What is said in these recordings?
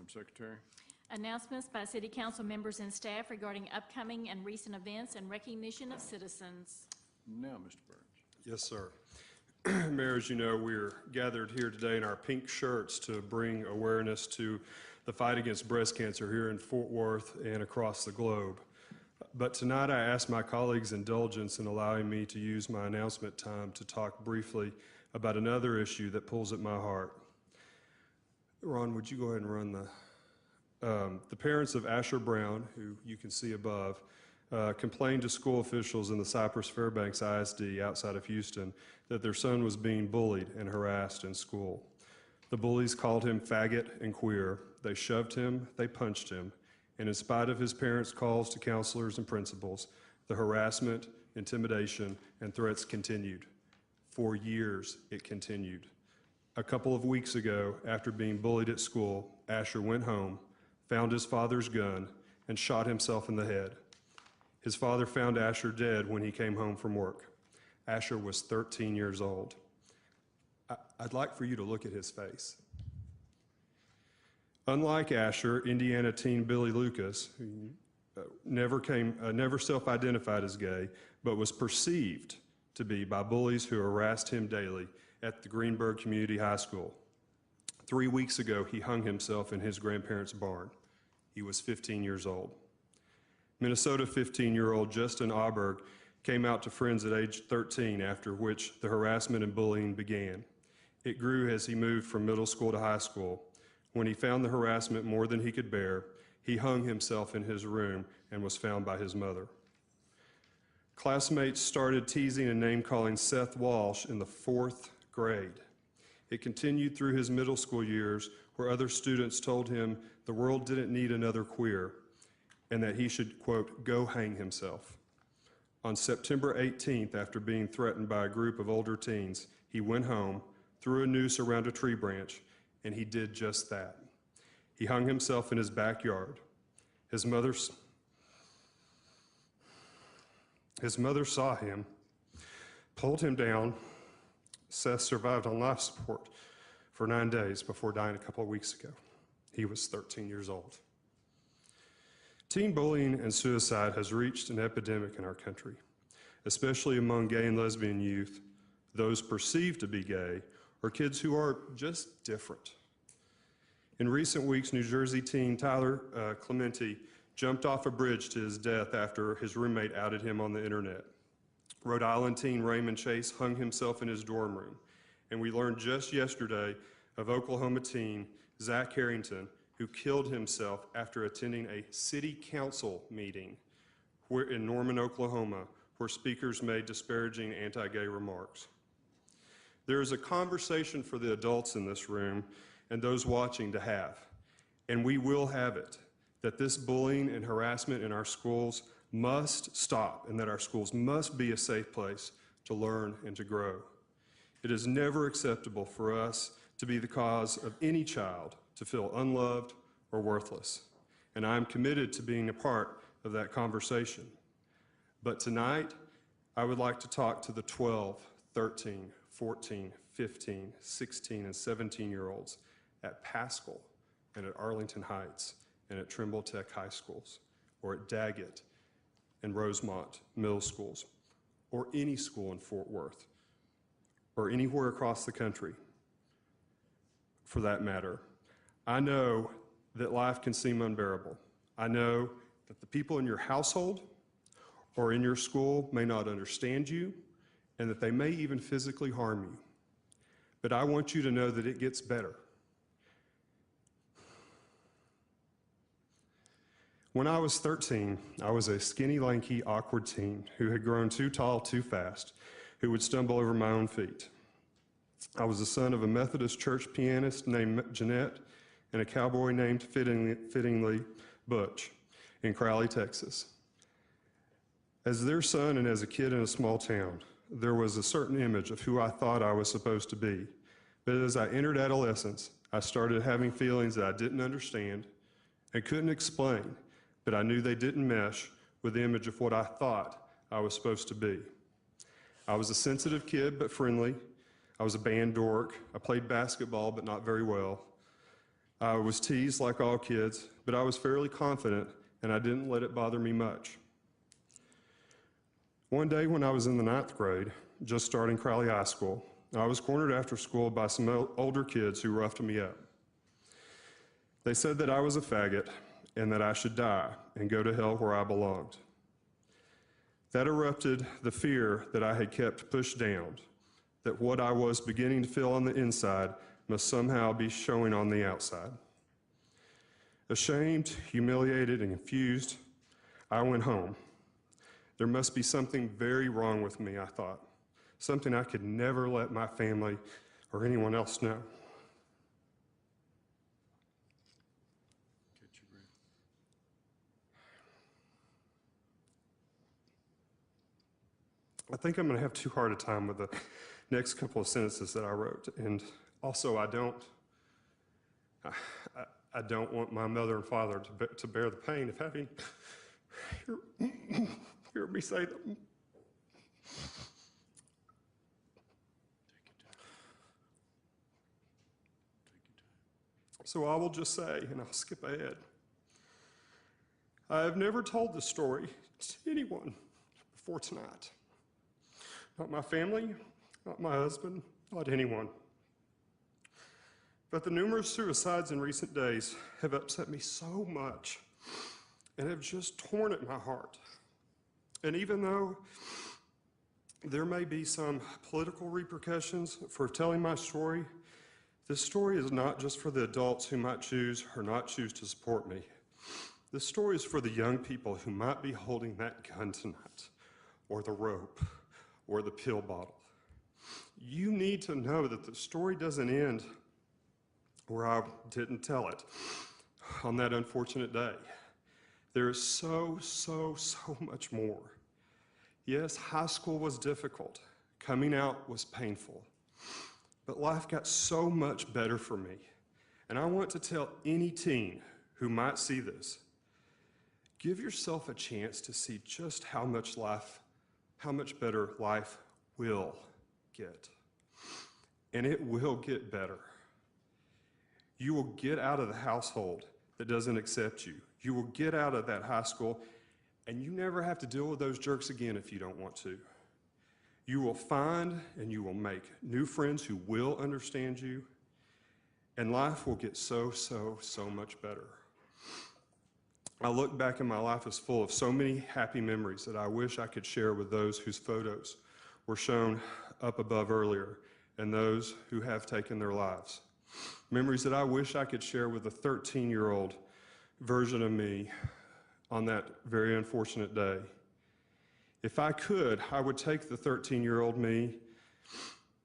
Madam Secretary. Announcements by City Council members and staff regarding upcoming and recent events and recognition of citizens. Now, Mr. Burns. Yes, sir. Mayor, as you know, we're gathered here today in our pink shirts to bring awareness to the fight against breast cancer here in Fort Worth and across the globe. But tonight I ask my colleagues' indulgence in allowing me to use my announcement time to talk briefly about another issue that pulls at my heart. Ron, would you go ahead and run the parents of Asher Brown, who you can see above, complained to school officials in the Cypress Fairbanks ISD outside of Houston that their son was being bullied and harassed in school. The bullies called him faggot and queer. They shoved him, they punched him, and in spite of his parents' calls to counselors and principals, the harassment, intimidation, and threats continued. For years, it continued. A couple of weeks ago, after being bullied at school, Asher went home, found his father's gun, and shot himself in the head. His father found Asher dead when he came home from work. Asher was 13 years old. I'd like for you to look at his face. Unlike Asher, Indiana teen Billy Lucas, who never self-identified as gay, but was perceived to be by bullies who harassed him daily at the Greenberg Community High School. 3 weeks ago, he hung himself in his grandparents' barn. He was 15 years old. Minnesota 15-year-old Justin Auberg came out to friends at age 13, after which the harassment and bullying began. It grew as he moved from middle school to high school. When he found the harassment more than he could bear, he hung himself in his room and was found by his mother. Classmates started teasing and name-calling Seth Walsh in the 4th grade. It continued through his middle school years, where other students told him the world didn't need another queer and that he should, quote, go hang himself. On September 18th, after being threatened by a group of older teens, he went home, threw a noose around a tree branch, and he did just that. He hung himself in his backyard. His mother saw him, pulled him down. Seth survived on life support for 9 days before dying a couple of weeks ago. He was 13 years old. Teen bullying and suicide has reached an epidemic in our country, especially among gay and lesbian youth, those perceived to be gay, or kids who are just different. In recent weeks, New Jersey teen Tyler Clementi jumped off a bridge to his death after his roommate outed him on the internet. Rhode Island teen Raymond Chase hung himself in his dorm room. And we learned just yesterday of Oklahoma teen Zach Harrington, who killed himself after attending a city council meeting in Norman, Oklahoma, where speakers made disparaging anti-gay remarks. There is a conversation for the adults in this room and those watching to have, and we will have it, that this bullying and harassment in our schools must stop and that our schools must be a safe place to learn and to grow. It is never acceptable for us to be the cause of any child to feel unloved or worthless, and I am committed to being a part of that conversation. But tonight, I would like to talk to the 12, 13, 14, 15, 16, and 17-year-olds at Paschal and at Arlington Heights and at Trimble Tech High Schools, or at Daggett and Rosemont Middle Schools, or any school in Fort Worth, or anywhere across the country, for that matter. I know that life can seem unbearable. I know that the people in your household or in your school may not understand you, and that they may even physically harm you. But I want you to know that it gets better. When I was 13, I was a skinny, lanky, awkward teen who had grown too tall too fast, who would stumble over my own feet. I was the son of a Methodist church pianist named Jeanette and a cowboy named fittingly Butch in Crowley, Texas. As their son and as a kid in a small town, there was a certain image of who I thought I was supposed to be. But as I entered adolescence, I started having feelings that I didn't understand and couldn't explain, but I knew they didn't mesh with the image of what I thought I was supposed to be. I was a sensitive kid, but friendly. I was a band dork. I played basketball, but not very well. I was teased like all kids, but I was fairly confident, and I didn't let it bother me much. One day when I was in the 9th grade, just starting Crowley High School, I was cornered after school by some older kids who roughed me up. They said that I was a faggot and that I should die and go to hell where I belonged. That erupted the fear that I had kept pushed down, that what I was beginning to feel on the inside must somehow be showing on the outside. Ashamed, humiliated, and confused, I went home. There must be something very wrong with me, I thought, something I could never let my family or anyone else know. I think I'm going to have too hard a time with the next couple of sentences that I wrote, and also I don't want my mother and father to bear the pain of having hear me say them. So I will just say, and I'll skip ahead, I have never told this story to anyone before tonight. Not my family, not my husband, not anyone. But the numerous suicides in recent days have upset me so much and have just torn at my heart. And even though there may be some political repercussions for telling my story, this story is not just for the adults who might choose or not choose to support me. This story is for the young people who might be holding that gun tonight, or the rope, or the pill bottle. You need to know that the story doesn't end where I didn't tell it on that unfortunate day. There is so much more. Yes, high school was difficult. Coming out was painful. But life got so much better for me. And I want to tell any teen who might see this, give yourself a chance to see just how much better life will get. And it will get better. You will get out of the household that doesn't accept you. You will get out of that high school, and you never have to deal with those jerks again if you don't want to. You will find and you will make new friends who will understand you, and life will get so much better. I look back and my life is full of so many happy memories that I wish I could share with those whose photos were shown up above earlier and those who have taken their lives. Memories that I wish I could share with the 13-year-old version of me on that very unfortunate day. If I could, I would take the 13-year-old me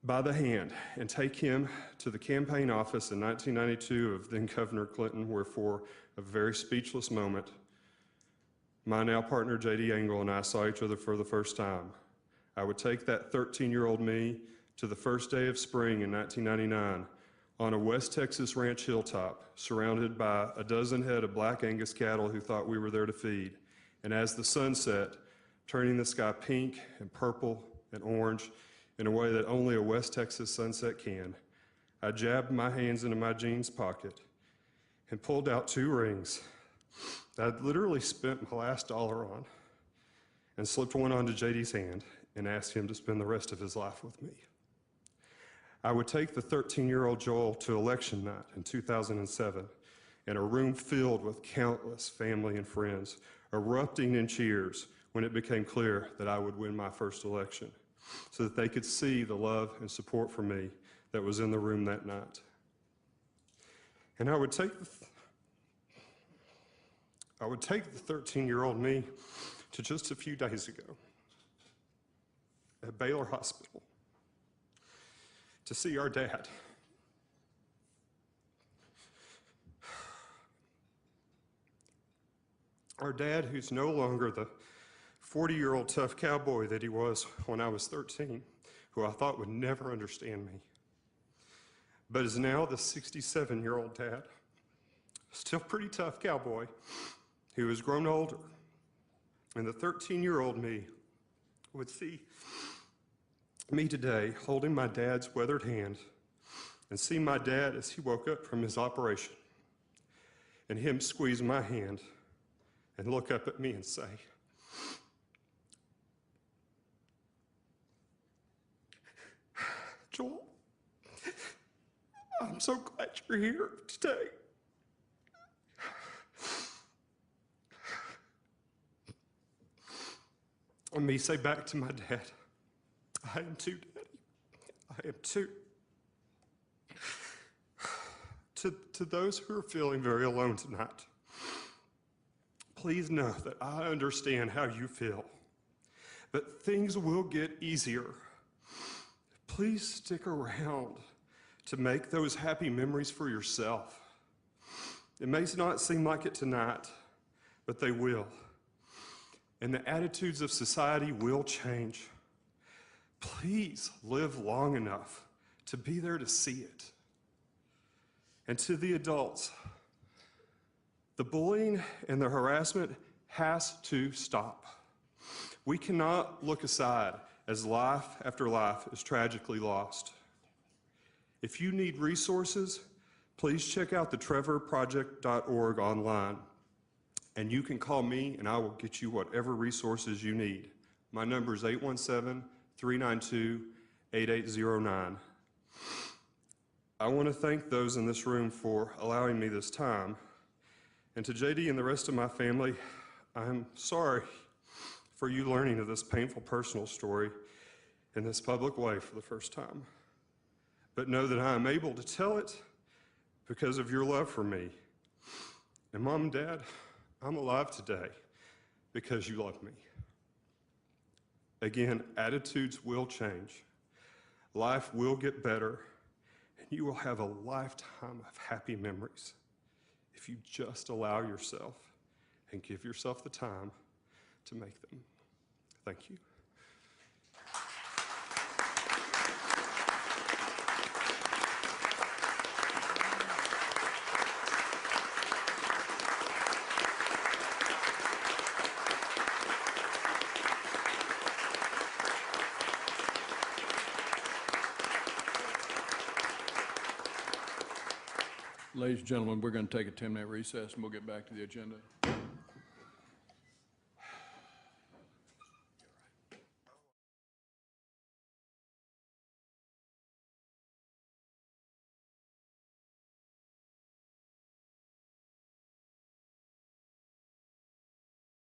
by the hand and take him to the campaign office in 1992 of then Governor Clinton, where for a very speechless moment, my now partner J.D. Engel and I saw each other for the first time. I would take that 13-year-old me to the first day of spring in 1999 on a West Texas ranch hilltop, surrounded by a dozen head of black Angus cattle who thought we were there to feed. And as the sun set, turning the sky pink and purple and orange in a way that only a West Texas sunset can, I jabbed my hands into my jeans pocket and pulled out 2 rings that I'd literally spent my last dollar on, and slipped one onto JD's hand and asked him to spend the rest of his life with me. I would take the 13-year-old Joel to election night in 2007 in a room filled with countless family and friends, erupting in cheers when it became clear that I would win my first election, so that they could see the love and support for me that was in the room that night. And I would take the 13-year-old me to just a few days ago at Baylor Hospital to see our dad. Our dad, who's no longer the 40-year-old tough cowboy that he was when I was 13, who I thought would never understand me, but is now the 67-year-old dad, still pretty tough cowboy, who has grown older. And the 13-year-old me would see me today holding my dad's weathered hand and see my dad as he woke up from his operation and him squeeze my hand and look up at me and say, "Joel, I'm so glad you're here today." And me say back to my dad, "I am too, Daddy. I am too." To those who are feeling very alone tonight, please know that I understand how you feel, but things will get easier. Please stick around to make those happy memories for yourself. It may not seem like it tonight, but they will. And the attitudes of society will change. Please live long enough to be there to see it. And to the adults, the bullying and the harassment has to stop. We cannot look aside as life after life is tragically lost. If you need resources, please check out the trevorproject.org online. And you can call me and I will get you whatever resources you need. My number is 817-392-8809. I want to thank those in this room for allowing me this time. And to JD and the rest of my family, I'm sorry for you learning of this painful personal story in this public way for the first time. But know that I am able to tell it because of your love for me. And Mom and Dad, I'm alive today because you love me. Again, attitudes will change. Life will get better. You will have a lifetime of happy memories if you just allow yourself and give yourself the time to make them. Thank you. Ladies and gentlemen, we're going to take a 10-minute recess and we'll get back to the agenda.